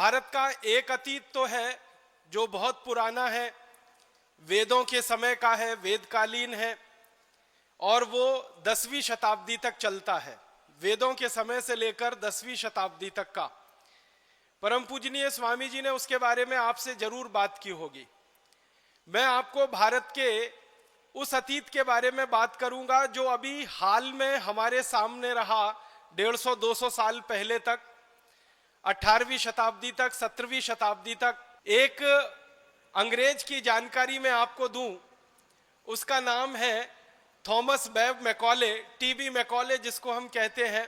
भारत का एक अतीत तो है जो बहुत पुराना है, वेदों के समय का है, वेदकालीन है, और वो 10वीं शताब्दी तक चलता है। वेदों के समय से लेकर 10वीं शताब्दी तक का। परम पूजनीय स्वामी जी ने उसके बारे में आपसे जरूर बात की होगी। मैं आपको भारत के उस अतीत के बारे में बात करूंगा जो अभी हाल में हमारे सामने रहा। 150-200 साल पहले तक, 18वीं शताब्दी तक, 17वीं शताब्दी तक एक अंग्रेज की जानकारी मैं आपको दूं। उसका नाम है थॉमस बेव मैकॉले, टीबी मैकॉले जिसको हम कहते हैं।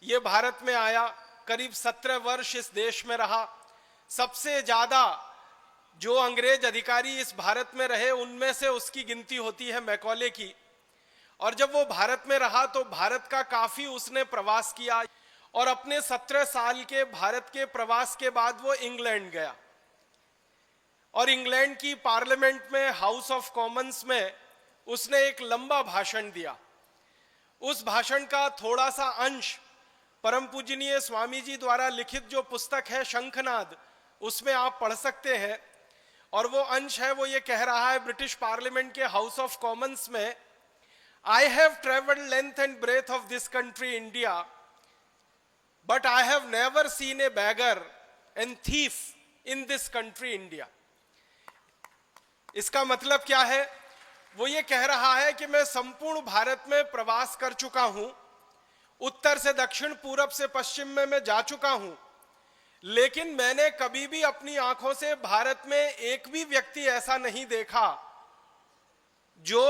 ये भारत में आया, करीब 17 वर्ष इस देश में रहा। सबसे ज्यादा जो अंग्रेज अधिकारी इस भारत में रहे उनमें से उसकी गिनती होती है मैकॉले की। और जब वो भारत में रहा तो भारत का काफी उसने प्रवास किया, और अपने 17 साल के भारत के प्रवास के बाद वो इंग्लैंड गया, और इंग्लैंड की पार्लियामेंट में, हाउस ऑफ कॉमन्स में उसने एक लंबा भाषण दिया। उस भाषण का थोड़ा सा अंश परम पूजनीय स्वामी जी द्वारा लिखित जो पुस्तक है शंखनाद, उसमें आप पढ़ सकते हैं। और वो अंश है, वो ये कह रहा है ब्रिटिश पार्लियामेंट के हाउस ऑफ कॉमन्स में, I have travelled length and breadth of this country India, but I have never seen a beggar and thief in this country India. इसका मतलब क्या है? वो ये कह रहा है कि मैं संपूर्ण भारत में प्रवास कर चुका हूं, उत्तर से दक्षिण, पूरब से पश्चिम में मैं जा चुका हूं, लेकिन मैंने कभी भी अपनी आंखों से भारत में एक भी व्यक्ति ऐसा नहीं देखा जो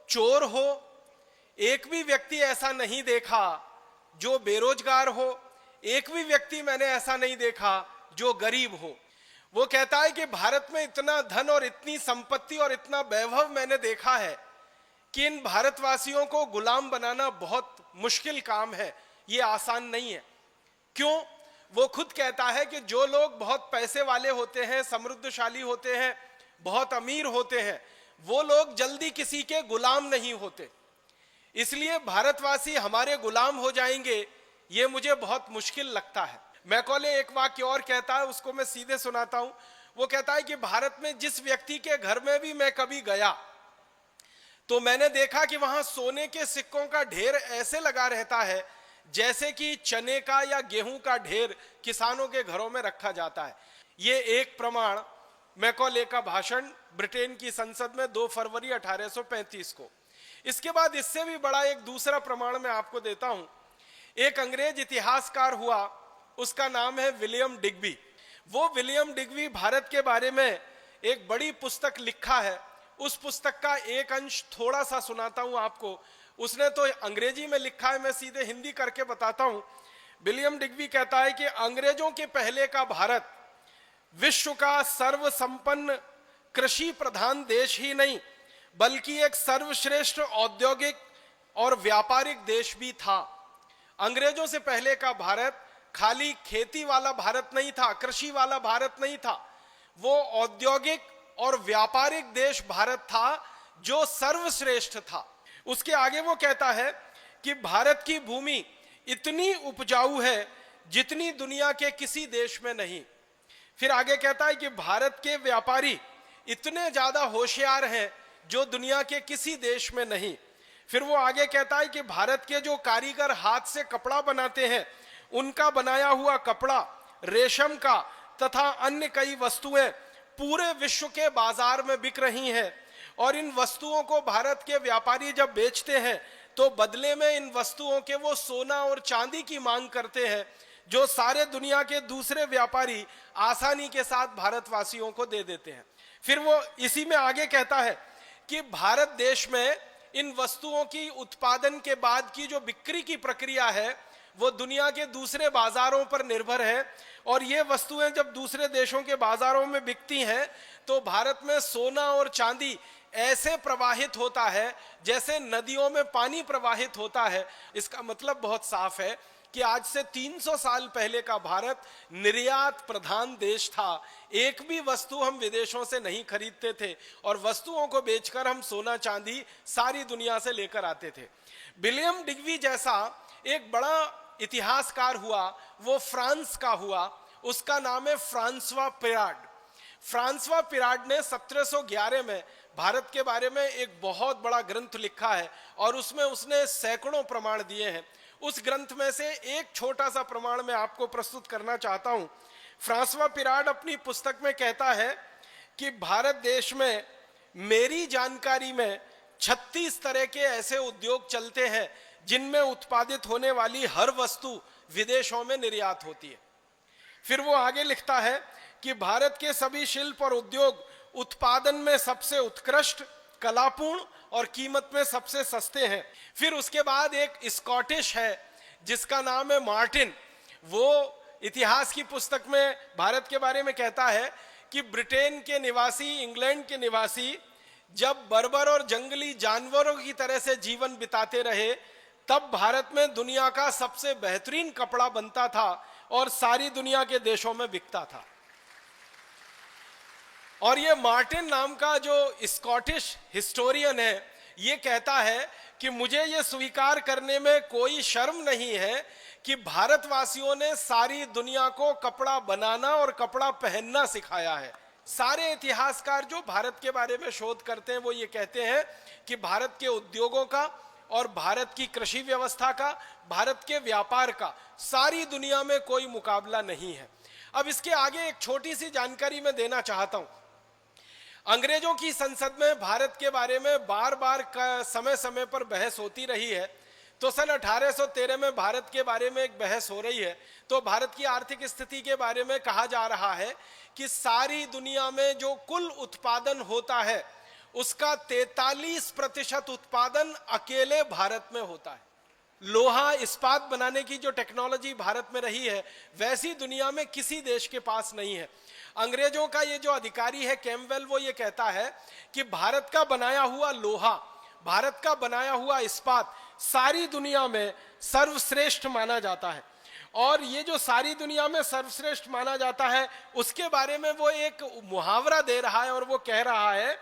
चोर हो, एक भी व्यक्ति ऐसा नहीं देखा जो बेरोजगार हो, एक भी व्यक्ति मैंने ऐसा नहीं देखा जो गरीब हो। वो कहता है कि भारत में इतना धन और इतनी संपत्ति और इतना वैभव मैंने देखा है कि इन भारतवासियों को गुलाम बनाना बहुत मुश्किल काम है, ये आसान नहीं है। क्यों? वो खुद कहता है कि जो लोग बहुत पैसे वाले होते हैं, समृद्धशाली होते हैं, बहुत अमीर होते हैं, वो लोग जल्दी किसी के गुलाम नहीं होते, इसलिए भारतवासी हमारे गुलाम हो जाएंगे, ये मुझे बहुत मुश्किल लगता है। मैकॉले एक वाक्य और कहता है, उसको मैं सीधे सुनाता हूं। वो कहता है कि भारत में जिस व्यक्ति के घर में भी मैं कभी गया तो मैंने देखा कि वहां सोने के सिक्कों का ढेर ऐसे लगा रहता है जैसे कि चने का या गेहूं का ढेर किसानों के घरों में रखा जाता है। ये एक प्रमाण मैकॉले का भाषण ब्रिटेन की संसद में 2 फरवरी 1835 को। इसके बाद इससे भी बड़ा एक दूसरा प्रमाण मैं आपको देता हूं। एक अंग्रेज इतिहासकार हुआ, उसका नाम है विलियम डिग्बी। वो विलियम डिग्बी भारत के बारे में एक बड़ी पुस्तक लिखा है। उस पुस्तक का एक अंश थोड़ा सा सुनाता हूं आपको। उसने तो अंग्रेजी में लिखा है, मैं सीधे हिंदी करके बताता हूं। विलियम डिग्बी कहता है कि अंग्रेजों के पहले का भारत विश्व का सर्वसंपन्न कृषि प्रधान देश ही नहीं बल्कि एक सर्वश्रेष्ठ औद्योगिक और व्यापारिक देश भी था। अंग्रेजों से पहले का भारत खाली खेती वाला भारत नहीं था, कृषि वाला भारत नहीं था, वो औद्योगिक और व्यापारिक देश भारत था जो सर्वश्रेष्ठ था। उसके आगे वो कहता है कि भारत की भूमि इतनी उपजाऊ है जितनी दुनिया के किसी देश में नहीं। फिर आगे कहता है कि भारत के व्यापारी इतने ज्यादा होशियार हैं जो दुनिया के किसी देश में नहीं। फिर वो आगे कहता है कि भारत के जो कारीगर हाथ से कपड़ा बनाते हैं, उनका बनाया हुआ कपड़ा, रेशम का तथा अन्य कई वस्तुएं पूरे विश्व के बाजार में बिक रही हैं, और इन वस्तुओं को भारत के व्यापारी जब बेचते हैं तो बदले में इन वस्तुओं के वो सोना और चांदी की मांग करते हैं जो सारे दुनिया के दूसरे व्यापारी आसानी के साथ भारतवासियों को दे देते हैं। फिर वो इसी में आगे कहता है कि भारत देश में इन वस्तुओं की उत्पादन के बाद की जो बिक्री की प्रक्रिया है वो दुनिया के दूसरे बाजारों पर निर्भर है, और ये वस्तुएं जब दूसरे देशों के बाजारों में बिकती हैं तो भारत में सोना और चांदी ऐसे प्रवाहित होता है जैसे नदियों में पानी प्रवाहित होता है। इसका मतलब बहुत साफ है कि आज से 300 साल पहले का भारत निर्यात प्रधान देश था। एक भी वस्तु हम विदेशों से नहीं खरीदते थे, और वस्तुओं को बेचकर हम सोना चांदी सारी दुनिया से लेकर आते थे। विलियम डिग्बी जैसा एक बड़ा इतिहासकार हुआ, वो फ्रांस का हुआ, उसका नाम है फ्रांसवा पिराड। फ्रांसवा पिराड ने 1711 में भारत के बारे में एक बहुत बड़ा ग्रंथ लिखा है और उसमें उसने सैकड़ों प्रमाण दिए हैं। उस ग्रंथ में से एक छोटा सा प्रमाण मैं आपको प्रस्तुत करना चाहता हूं। फ्रांसवा पिराड अपनी पुस्तक में कहता है कि भारत देश में मेरी जानकारी में 36 तरह के ऐसे उद्योग चलते हैं जिनमें उत्पादित होने वाली हर वस्तु विदेशों में निर्यात होती है। फिर वो आगे लिखता है कि भारत के सभी शिल्प और उद्योग उत्पादन में सबसे उत्कृष्ट, कलापूर्ण और कीमत में सबसे सस्ते हैं। फिर उसके बाद एक स्कॉटिश है जिसका नाम है मार्टिन। वो इतिहास की पुस्तक में भारत के बारे में कहता है कि ब्रिटेन के निवासी, इंग्लैंड के निवासी जब बर्बर और जंगली जानवरों की तरह से जीवन बिताते रहे, तब भारत में दुनिया का सबसे बेहतरीन कपड़ा बनता था और सारी दुनिया के देशों में बिकता था। और ये मार्टिन नाम का जो स्कॉटिश हिस्टोरियन है, ये कहता है कि मुझे ये स्वीकार करने में कोई शर्म नहीं है कि भारतवासियों ने सारी दुनिया को कपड़ा बनाना और कपड़ा पहनना सिखाया है। सारे इतिहासकार जो भारत के बारे में शोध करते हैं वो ये कहते हैं कि भारत के उद्योगों का और भारत की कृषि व्यवस्था का, भारत के व्यापार का सारी दुनिया में कोई मुकाबला नहीं है। अब इसके आगे एक छोटी सी जानकारी मैं देना चाहता हूं। अंग्रेजों की संसद में भारत के बारे में बार बार समय समय पर बहस होती रही है। तो सन 1813 में भारत के बारे में एक बहस हो रही है। तो भारत की आर्थिक स्थिति के बारे में कहा जा रहा है कि सारी दुनिया में जो कुल उत्पादन होता है उसका 43% उत्पादन अकेले भारत में होता है। लोहा इस्पात बनाने की जो टेक्नोलॉजी भारत में रही है वैसी दुनिया में किसी देश के पास नहीं है। अंग्रेजों का ये जो अधिकारी है कैम्पबेल, वो ये कहता है कि भारत का बनाया हुआ लोहा, भारत का बनाया हुआ इस्पात सारी दुनिया में सर्वश्रेष्ठ माना जाता है। और ये जो सारी दुनिया में सर्वश्रेष्ठ माना जाता है उसके बारे में वो एक मुहावरा दे रहा है और वो कह रहा है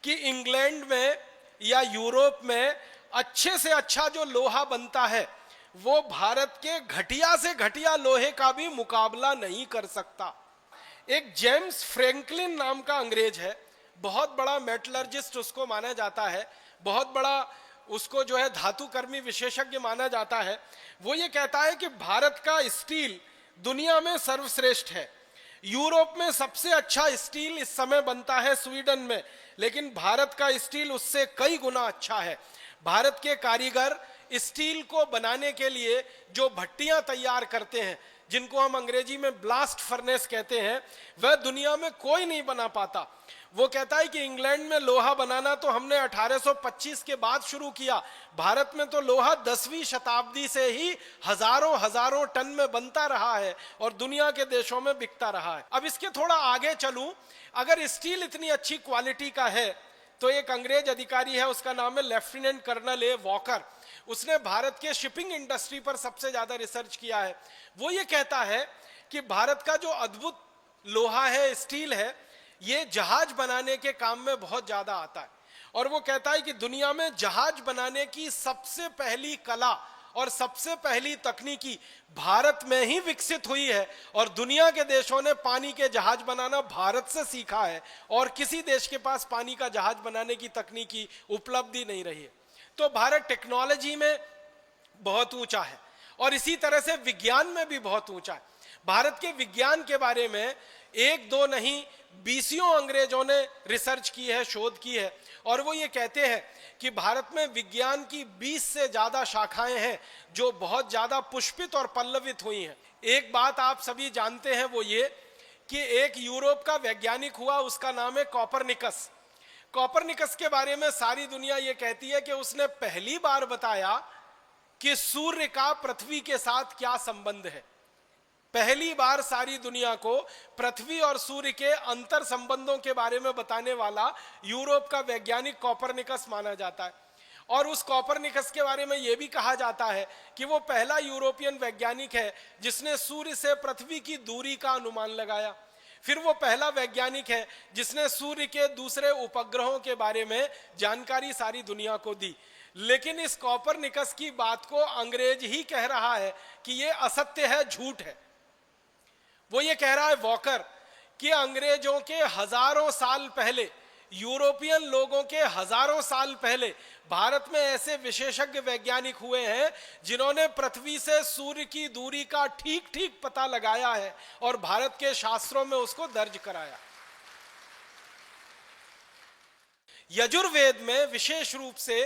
कि इंग्लैंड में या यूरोप में अच्छे से अच्छा जो लोहा बनता है वो भारत के घटिया से घटिया लोहे का भी मुकाबला नहीं कर सकता। एक जेम्स फ्रैंकलिन नाम का अंग्रेज है, बहुत बड़ा मेटलर्जिस्ट उसको माना जाता है, बहुत बड़ा उसको जो है धातुकर्मी विशेषज्ञ माना जाता है। वो ये कहता है कि भारत का स्टील दुनिया में सर्वश्रेष्ठ है। यूरोप में सबसे अच्छा स्टील इस समय बनता है स्वीडन में, लेकिन भारत का स्टील उससे कई गुना अच्छा है। भारत के कारीगर स्टील को बनाने के लिए जो भट्टियां तैयार करते हैं, जिनको हम अंग्रेजी में ब्लास्ट फर्नेस कहते हैं, वह दुनिया में कोई नहीं बना पाता। वो कहता है कि इंग्लैंड में लोहा बनाना तो हमने 1825 के बाद शुरू किया, भारत में तो लोहा 10वीं शताब्दी से ही हजारों हजारों टन में बनता रहा है और दुनिया के देशों में बिकता रहा है। अब इसके थोड़ा आगे चलूं, अगर स्टील इतनी अच्छी क्वालिटी का है तो एक अंग्रेज अधिकारी है, उसका नाम है लेफ्टिनेंट कर्नल ए वॉकर। उसने भारत के शिपिंग इंडस्ट्री पर सबसे ज्यादा रिसर्च किया है। वो ये कहता है कि भारत का जो अद्भुत लोहा है, स्टील है, ये जहाज बनाने के काम में बहुत ज्यादा आता है। और वो कहता है कि दुनिया में जहाज बनाने की सबसे पहली कला और सबसे पहली तकनीकी भारत में ही विकसित हुई है और दुनिया के देशों ने पानी के जहाज बनाना भारत से सीखा है और किसी देश के पास पानी का जहाज बनाने की तकनीकी उपलब्धि नहीं रही है। तो भारत टेक्नोलॉजी में बहुत ऊंचा है और इसी तरह से विज्ञान में भी बहुत ऊंचा है। भारत के विज्ञान के बारे में एक दो नहीं 20 अंग्रेजों ने रिसर्च की है, शोध की है, और वो ये कहते हैं कि भारत में विज्ञान की 20 से ज्यादा शाखाएं हैं जो बहुत ज्यादा पुष्पित और पल्लवित हुई हैं। एक बात आप सभी जानते हैं, वो ये कि एक यूरोप का वैज्ञानिक हुआ, उसका नाम है कॉपरनिकस। कॉपरनिकस के बारे में सारी दुनिया ये कहती है कि उसने पहली बार बताया कि सूर्य का पृथ्वी के साथ क्या संबंध है। पहली बार सारी दुनिया को पृथ्वी और सूर्य के अंतर संबंधों के बारे में बताने वाला यूरोप का वैज्ञानिक कॉपरनिकस माना जाता है। और उस कॉपरनिकस के बारे में यह भी कहा जाता है कि वो पहला यूरोपियन वैज्ञानिक है जिसने सूर्य से पृथ्वी की दूरी का अनुमान लगाया। फिर वो पहला वैज्ञानिक है जिसने सूर्य के दूसरे उपग्रहों के बारे में जानकारी सारी दुनिया को दी। लेकिन इस कॉपरनिकस की बात को अंग्रेज ही कह रहा है कि ये असत्य है, झूठ है। वो ये कह रहा है वॉकर कि अंग्रेजों के हजारों साल पहले, यूरोपियन लोगों के हजारों साल पहले भारत में ऐसे विशेषज्ञ वैज्ञानिक हुए हैं जिन्होंने पृथ्वी से सूर्य की दूरी का ठीक ठीक पता लगाया है और भारत के शास्त्रों में उसको दर्ज कराया। यजुर्वेद में विशेष रूप से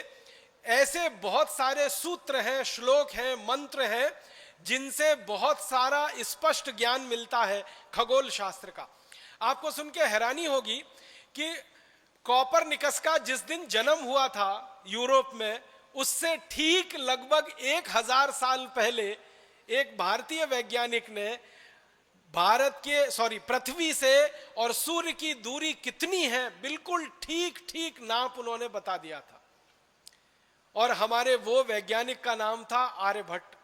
ऐसे बहुत सारे सूत्र हैं, श्लोक हैं, मंत्र हैं जिनसे बहुत सारा स्पष्ट ज्ञान मिलता है खगोल शास्त्र का। आपको सुन के हैरानी होगी कि कोपरनिकस का जिस दिन जन्म हुआ था यूरोप में, उससे ठीक लगभग 1000 साल पहले एक भारतीय वैज्ञानिक ने पृथ्वी से और सूर्य की दूरी कितनी है बिल्कुल ठीक ठीक नाप उन्होंने बता दिया था। और हमारे वो वैज्ञानिक का नाम था आर्यभट्ट।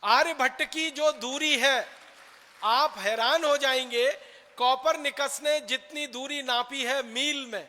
आर्यभट्ट की जो दूरी है, आप हैरान हो जाएंगे, कोपरनिकस ने जितनी दूरी नापी है मील में,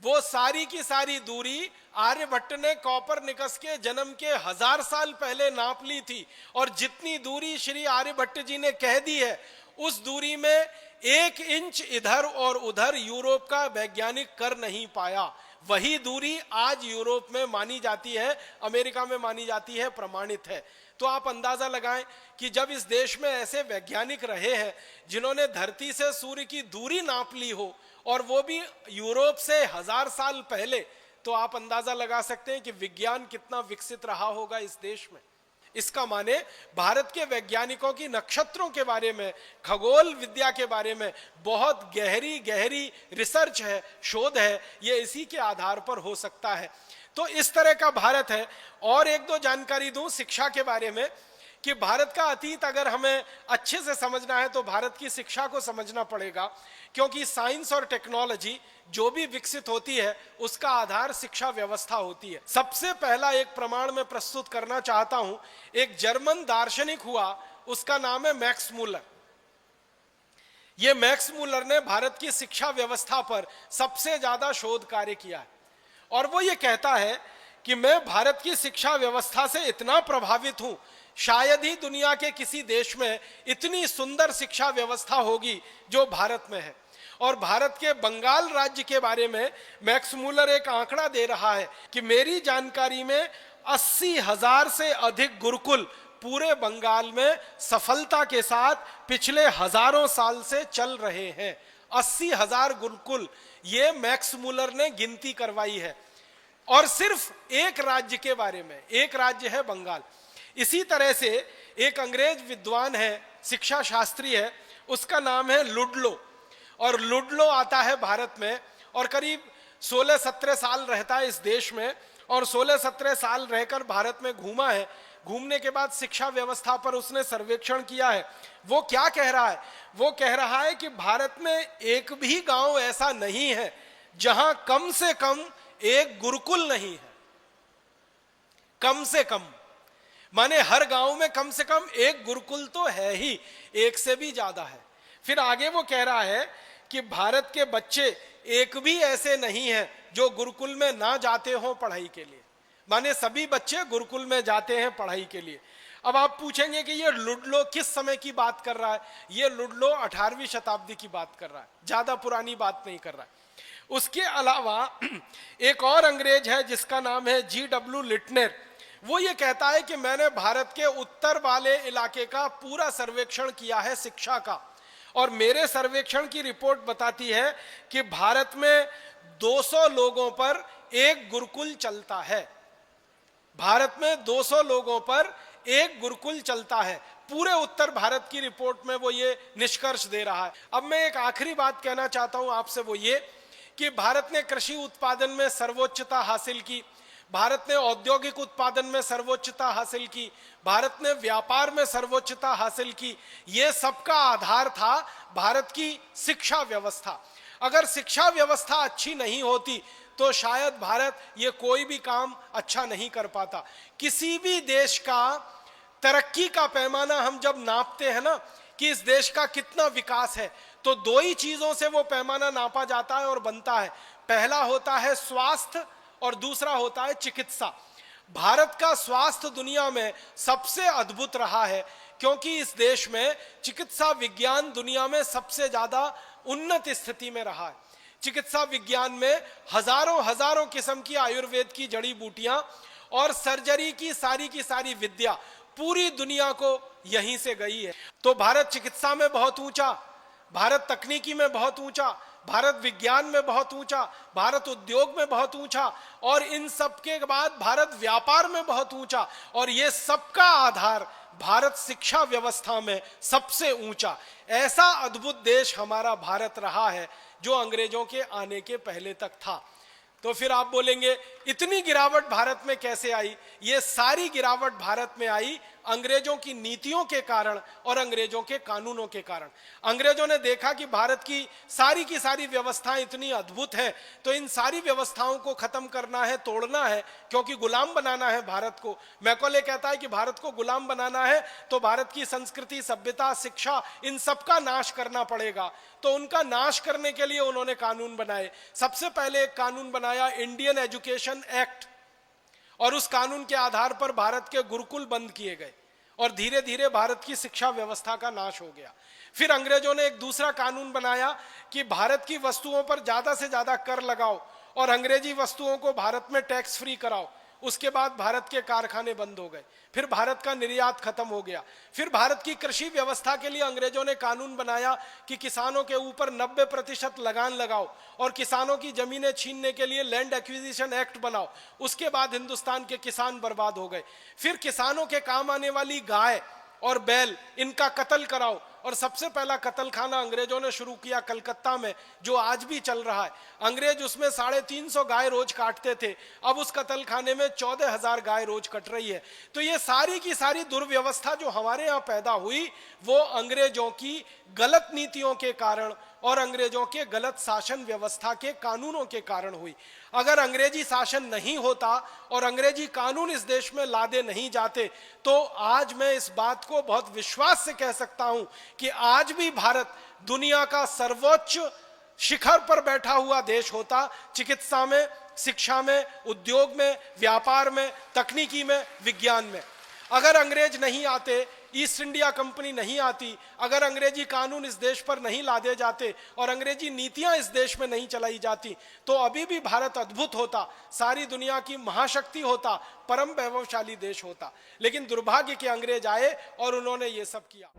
वो सारी की सारी दूरी आर्यभट्ट ने कोपरनिकस के जन्म के 1000 साल पहले नाप ली थी। और जितनी दूरी श्री आर्यभट्ट जी ने कह दी है, उस दूरी में 1 इंच इधर और उधर यूरोप का वैज्ञानिक कर नहीं पाया। वही दूरी आज यूरोप में मानी जाती है, अमेरिका में मानी जाती है, प्रमाणित है। तो आप अंदाजा लगाएं कि जब इस देश में ऐसे वैज्ञानिक रहे हैं जिन्होंने धरती से सूर्य की दूरी नाप ली हो, और वो भी यूरोप से 1000 साल पहले, तो आप अंदाजा लगा सकते हैं कि विज्ञान कितना विकसित रहा होगा इस देश में। इसका माने भारत के वैज्ञानिकों की नक्षत्रों के बारे में, खगोल विद्या के बारे में बहुत गहरी गहरी रिसर्च है, शोध है, ये इसी के आधार पर हो सकता है। तो इस तरह का भारत है। और एक दो जानकारी दूं शिक्षा के बारे में कि भारत का अतीत अगर हमें अच्छे से समझना है तो भारत की शिक्षा को समझना पड़ेगा, क्योंकि साइंस और टेक्नोलॉजी जो भी विकसित होती है उसका आधार शिक्षा व्यवस्था होती है। सबसे पहला एक प्रमाण मैं प्रस्तुत करना चाहता हूं। एक जर्मन दार्शनिक हुआ, उसका नाम है मैक्स मूलर। ये मैक्स मूलर ने भारत की शिक्षा व्यवस्था पर सबसे ज्यादा शोध कार्य किया है। और वो ये कहता है कि मैं भारत की शिक्षा व्यवस्था से इतना प्रभावित हूं, शायद ही दुनिया के किसी देश में इतनी सुंदर शिक्षा व्यवस्था होगी जो भारत में है। और भारत के बंगाल राज्य के बारे में मैक्स मूलर एक आंकड़ा दे रहा है कि मेरी जानकारी में 80,000 से अधिक गुरुकुल पूरे बंगाल में सफलता के साथ पिछले हजारों साल से चल रहे हैं। 80,000 गुरुकुल, ये मैक्स मूलर ने गिनती करवाई है। और सिर्फ एक राज्य के बारे में, एक राज्य है बंगाल। इसी तरह से एक अंग्रेज विद्वान है, शिक्षा शास्त्री है, उसका नाम है लुडलो। और लुडलो आता है भारत में और करीब 16-17 साल रहता है इस देश में, और 16-17 साल रहकर भारत में घूमा है। घूमने के बाद शिक्षा व्यवस्था पर उसने सर्वेक्षण किया है। वो क्या कह रहा है? वो कह रहा है कि भारत में एक भी गांव ऐसा नहीं है जहां कम से कम एक गुरुकुल नहीं है। कम से कम माने हर गांव में कम से कम एक गुरुकुल तो है ही, एक से भी ज्यादा है। फिर आगे वो कह रहा है कि भारत के बच्चे एक भी ऐसे नहीं हैं जो गुरुकुल में ना जाते हों पढ़ाई के लिए। माने सभी बच्चे गुरुकुल में जाते हैं पढ़ाई के लिए। अब आप पूछेंगे कि ये लुडलो किस समय की बात कर रहा है? ये लुडलो 18वीं शताब्दी की बात कर रहा है, ज्यादा पुरानी बात नहीं कर रहा है। उसके अलावा एक और अंग्रेज है जिसका नाम है G.W. लिटनर। वो ये कहता है कि मैंने भारत के उत्तर वाले इलाके का पूरा सर्वेक्षण किया है शिक्षा का, और मेरे सर्वेक्षण की रिपोर्ट बताती है कि भारत में 200 लोगों पर एक गुरुकुल चलता है। भारत में 200 लोगों पर एक गुरुकुल चलता है। पूरे उत्तर भारत की रिपोर्ट में वो ये निष्कर्ष दे रहा है। अब मैं एक आखिरी बात कहना चाहता हूं आपसे, वो ये कि भारत ने कृषि उत्पादन में सर्वोच्चता हासिल की, भारत ने औद्योगिक उत्पादन में सर्वोच्चता हासिल की, भारत ने व्यापार में सर्वोच्चता हासिल की। ये सबका आधार था भारत की शिक्षा व्यवस्था। अगर शिक्षा व्यवस्था अच्छी नहीं होती तो शायद भारत ये कोई भी काम अच्छा नहीं कर पाता। किसी भी देश का तरक्की का पैमाना हम जब नापते हैं ना कि इस देश का कितना विकास है, तो दो ही चीजों से वो पैमाना नापा जाता है और बनता है। पहला होता है स्वास्थ्य और दूसरा होता है चिकित्सा। भारत का स्वास्थ्य दुनिया में सबसे अद्भुत रहा है, क्योंकि इस देश में चिकित्सा विज्ञान दुनिया में सबसे ज्यादा उन्नत स्थिति में रहा है। चिकित्सा विज्ञान में हजारों हजारों किस्म की आयुर्वेद की जड़ी बूटियां और सर्जरी की सारी विद्या पूरी दुनिया को यहीं से गई है। तो भारत चिकित्सा में बहुत ऊंचा, भारत तकनीकी में बहुत ऊंचा, भारत विज्ञान में बहुत ऊंचा, भारत उद्योग में बहुत ऊंचा, और इन सब के बाद भारत व्यापार में बहुत ऊंचा, और ये सबका आधार भारत शिक्षा व्यवस्था में सबसे ऊंचा। ऐसा अद्भुत देश हमारा भारत रहा है जो अंग्रेजों के आने के पहले तक था। तो फिर आप बोलेंगे इतनी गिरावट भारत में कैसे आई? ये सारी गिरावट भारत में आई अंग्रेजों की नीतियों के कारण और अंग्रेजों के कानूनों के कारण। अंग्रेजों ने देखा कि भारत की सारी व्यवस्थाएं इतनी अद्भुत हैं, तो इन सारी व्यवस्थाओं को खत्म करना है, तोड़ना है, क्योंकि गुलाम बनाना है भारत को। मैकॉले कहता है कि भारत को गुलाम बनाना है तो भारत की संस्कृति, सभ्यता, शिक्षा, इन सबका नाश करना पड़ेगा। तो उनका नाश करने के लिए उन्होंने कानून बनाए। सबसे पहले एक कानून बनाया, इंडियन एजुकेशन एक्ट, और उस कानून के आधार पर भारत के गुरुकुल बंद किए गए और धीरे धीरे भारत की शिक्षा व्यवस्था का नाश हो गया। फिर अंग्रेजों ने एक दूसरा कानून बनाया कि भारत की वस्तुओं पर ज्यादा से ज्यादा कर लगाओ और अंग्रेजी वस्तुओं को भारत में टैक्स फ्री कराओ। उसके बाद भारत के कारखाने बंद हो गए, फिर भारत का निर्यात खत्म हो गया। फिर भारत की कृषि व्यवस्था के लिए अंग्रेजों ने कानून बनाया कि किसानों के ऊपर 90% लगान लगाओ और किसानों की जमीनें छीनने के लिए लैंड एक्विजिशन एक्ट बनाओ। उसके बाद हिंदुस्तान के किसान बर्बाद हो गए। फिर किसानों के काम आने वाली गाय और बैल, इनका कत्ल कराओ, और सबसे पहला कत्ल खाना अंग्रेजों ने शुरू किया कलकत्ता में, जो आज भी चल रहा है। अंग्रेज उसमें 350 गाय रोज काटते थे, अब उस कत्ल खाने में 14,000 गाय रोज कट रही है। तो ये सारी की सारी दुर्व्यवस्था जो हमारे यहाँ पैदा हुई, वो अंग्रेजों की गलत नीतियों के कारण और अंग्रेजों के गलत शासन व्यवस्था के कानूनों के कारण हुई। अगर अंग्रेजी शासन नहीं होता और अंग्रेजी कानून इस देश में लादे नहीं जाते, तो आज मैं इस बात को बहुत विश्वास से कह सकता हूं कि आज भी भारत दुनिया का सर्वोच्च शिखर पर बैठा हुआ देश होता, चिकित्सा में, शिक्षा में, उद्योग में, व्यापार में, तकनीकी में, विज्ञान में। अगर अंग्रेज नहीं आते, ईस्ट इंडिया कंपनी नहीं आती, अगर अंग्रेजी कानून इस देश पर नहीं लादे जाते और अंग्रेजी नीतियां इस देश में नहीं चलाई जाती, तो अभी भी भारत अद्भुत होता, सारी दुनिया की महाशक्ति होता, परम वैभवशाली देश होता। लेकिन दुर्भाग्य के अंग्रेज आए और उन्होंने ये सब किया।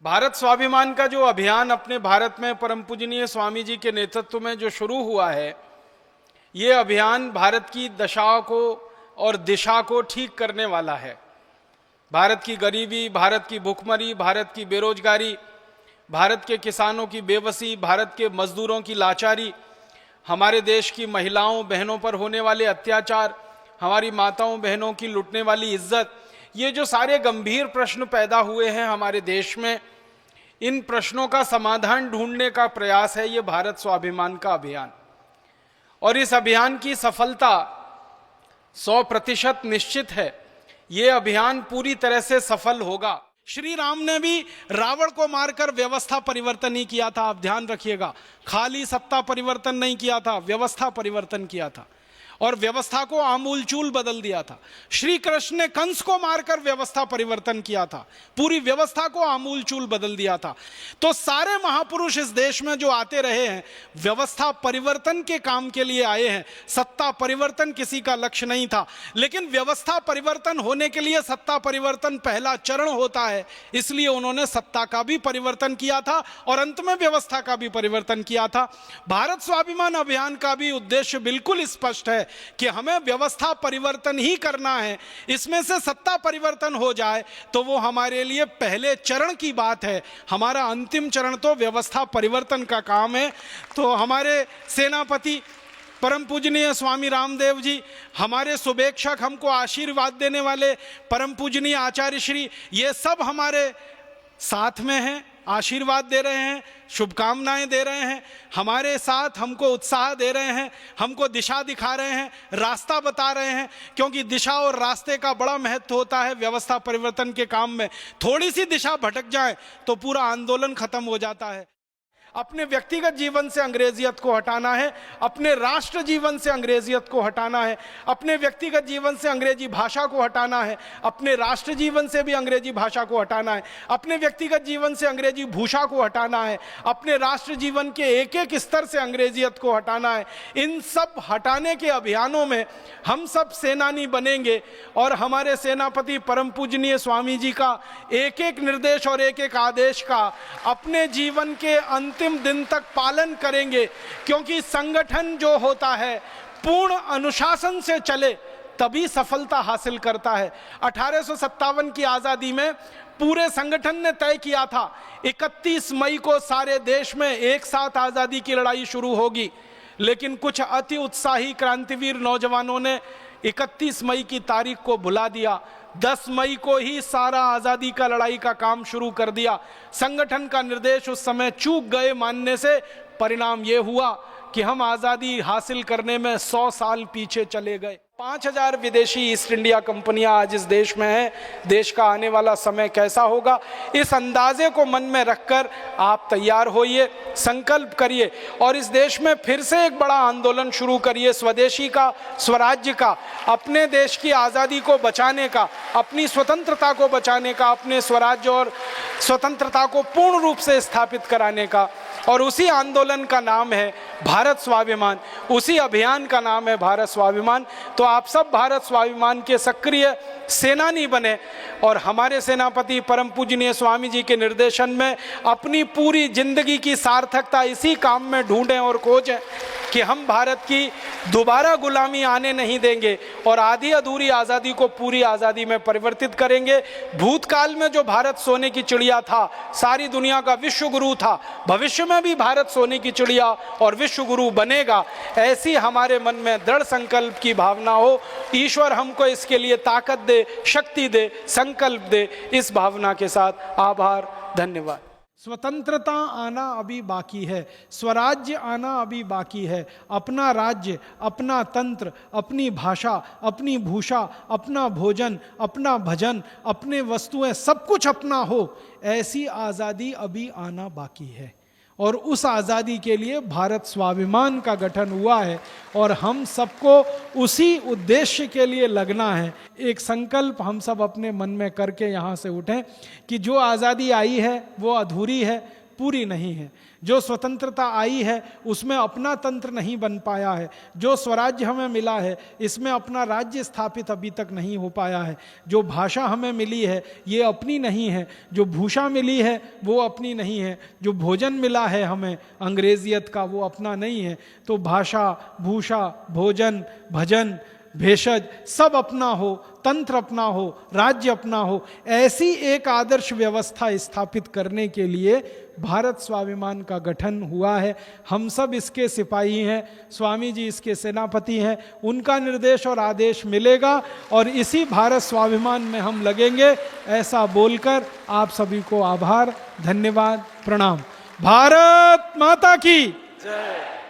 भारत स्वाभिमान का जो अभियान अपने भारत में परम पूजनीय स्वामी जी के नेतृत्व में जो शुरू हुआ है, ये अभियान भारत की दशा को और दिशा को ठीक करने वाला है। भारत की गरीबी, भारत की भुखमरी, भारत की बेरोजगारी, भारत के किसानों की बेबसी, भारत के मजदूरों की लाचारी, हमारे देश की महिलाओं बहनों पर होने वाले अत्याचार, हमारी माताओं बहनों की लुटने वाली इज्जत, ये जो सारे गंभीर प्रश्न पैदा हुए हैं हमारे देश में, इन प्रश्नों का समाधान ढूंढने का प्रयास है ये भारत स्वाभिमान का अभियान। और इस अभियान की सफलता 100% निश्चित है। ये अभियान पूरी तरह से सफल होगा। श्री राम ने भी रावण को मारकर व्यवस्था परिवर्तन ही किया था, आप ध्यान रखिएगा। खाली सत्ता परिवर्तन नहीं किया था, व्यवस्था परिवर्तन किया था और व्यवस्था को आमूलचूल बदल दिया था। श्री कृष्ण ने कंस को मारकर व्यवस्था परिवर्तन किया था, पूरी व्यवस्था को आमूलचूल बदल दिया था। तो सारे महापुरुष इस देश में जो आते रहे हैं, व्यवस्था परिवर्तन के काम के लिए आए हैं। सत्ता परिवर्तन किसी का लक्ष्य नहीं था, लेकिन व्यवस्था परिवर्तन होने के लिए सत्ता परिवर्तन पहला चरण होता है, इसलिए उन्होंने सत्ता का भी परिवर्तन किया था और अंत में व्यवस्था का भी परिवर्तन किया था। भारत स्वाभिमान अभियान का भी उद्देश्य बिल्कुल स्पष्ट है कि हमें व्यवस्था परिवर्तन ही करना है। इसमें से सत्ता परिवर्तन हो जाए तो वो हमारे लिए पहले चरण की बात है, हमारा अंतिम चरण तो व्यवस्था परिवर्तन का काम है। तो हमारे सेनापति परम पूजनीय स्वामी रामदेव जी, हमारे शुभेच्छक, हमको आशीर्वाद देने वाले परम पूजनीय आचार्य श्री, ये सब हमारे साथ में हैं, आशीर्वाद दे रहे हैं, शुभकामनाएं दे रहे हैं, हमारे साथ हमको उत्साह दे रहे हैं, हमको दिशा दिखा रहे हैं, रास्ता बता रहे हैं। क्योंकि दिशा और रास्ते का बड़ा महत्व होता है व्यवस्था परिवर्तन के काम में। थोड़ी सी दिशा भटक जाए तो पूरा आंदोलन खत्म हो जाता है। अपने व्यक्तिगत जीवन से अंग्रेजियत को हटाना है, अपने राष्ट्र जीवन से अंग्रेजियत को हटाना है, अपने व्यक्तिगत जीवन से अंग्रेजी भाषा को हटाना है, अपने राष्ट्र जीवन से भी अंग्रेजी भाषा को हटाना है, अपने व्यक्तिगत जीवन से अंग्रेजी भूषा को हटाना है, अपने राष्ट्र जीवन के एक एक स्तर से अंग्रेजियत को हटाना है। इन सब हटाने के अभियानों में हम सब सेनानी बनेंगे और हमारे सेनापति परम पूजनीय स्वामी जी का एक एक निर्देश और एक एक आदेश का अपने जीवन के अंतिम दिन तक पालन करेंगे, क्योंकि संगठन जो होता है पूर्ण अनुशासन से चले तभी सफलता हासिल करता है। 1857 की आज़ादी में पूरे संगठन ने तय किया था 31 मई को सारे देश में एक साथ आज़ादी की लड़ाई शुरू होगी, लेकिन कुछ अति उत्साही क्रांतिवीर नौजवानों ने 31 मई की तारीख को भुला दिया। 10 मई को ही सारा आज़ादी का लड़ाई का काम शुरू कर दिया। संगठन का निर्देश उस समय चूक गए मानने से परिणाम ये हुआ कि हम आज़ादी हासिल करने में 100 साल पीछे चले गए। 5000 विदेशी ईस्ट इंडिया कंपनियां आज इस देश में हैं। देश का आने वाला समय कैसा होगा, इस अंदाजे को मन में रखकर आप तैयार होइए, संकल्प करिए और इस देश में फिर से एक बड़ा आंदोलन शुरू करिए, स्वदेशी का, स्वराज्य का, अपने देश की आज़ादी को बचाने का, अपनी स्वतंत्रता को बचाने का, अपने स्वराज्य और स्वतंत्रता को पूर्ण रूप से स्थापित कराने का। और उसी आंदोलन का नाम है भारत स्वाभिमान, उसी अभियान का नाम है भारत स्वाभिमान। तो आप सब भारत स्वाभिमान के सक्रिय सेनानी बने और हमारे सेनापति परम पूजनीय स्वामी जी के निर्देशन में अपनी पूरी जिंदगी की सार्थकता इसी काम में ढूंढें और खोजें कि हम भारत की दोबारा गुलामी आने नहीं देंगे और आधी अधूरी आज़ादी को पूरी आज़ादी में परिवर्तित करेंगे। भूतकाल में जो भारत सोने की चिड़िया था, सारी दुनिया का विश्व गुरु था, भविष्य में भी भारत सोने की चिड़िया और विश्व गुरु बनेगा, ऐसी हमारे मन में दृढ़ संकल्प की भावना हो। ईश्वर हमको इसके लिए ताकत दे, शक्ति दे, संकल्प दे। इस भावना के साथ आभार, धन्यवाद। स्वतंत्रता आना अभी बाकी है, स्वराज्य आना अभी बाकी है। अपना राज्य, अपना तंत्र, अपनी भाषा, अपनी भूषा, अपना भोजन, अपना भजन, अपने वस्तुएं, सब कुछ अपना हो, ऐसी आज़ादी अभी आना बाकी है। और उस आज़ादी के लिए भारत स्वाभिमान का गठन हुआ है और हम सबको उसी उद्देश्य के लिए लगना है। एक संकल्प हम सब अपने मन में करके यहाँ से उठें कि जो आज़ादी आई है वो अधूरी है, पूरी नहीं है। जो स्वतंत्रता आई है उसमें अपना तंत्र नहीं बन पाया है। जो स्वराज्य हमें मिला है इसमें अपना राज्य स्थापित अभी तक नहीं हो पाया है। जो भाषा हमें मिली है ये अपनी नहीं है। जो भूषा मिली है वो अपनी नहीं है। जो भोजन मिला है हमें अंग्रेजियत का वो अपना नहीं है। तो भाषा, भूषा, भोजन, भजन, भेषज सब अपना हो, तंत्र अपना हो, राज्य अपना हो। ऐसी एक आदर्श व्यवस्था स्थापित करने के लिए भारत स्वाभिमान का गठन हुआ है। हम सब इसके सिपाही हैं, स्वामी जी इसके सेनापति हैं। उनका निर्देश और आदेश मिलेगा और इसी भारत स्वाभिमान में हम लगेंगे। ऐसा बोलकर आप सभी को आभार, धन्यवाद, प्रणाम। भारत माता की जय।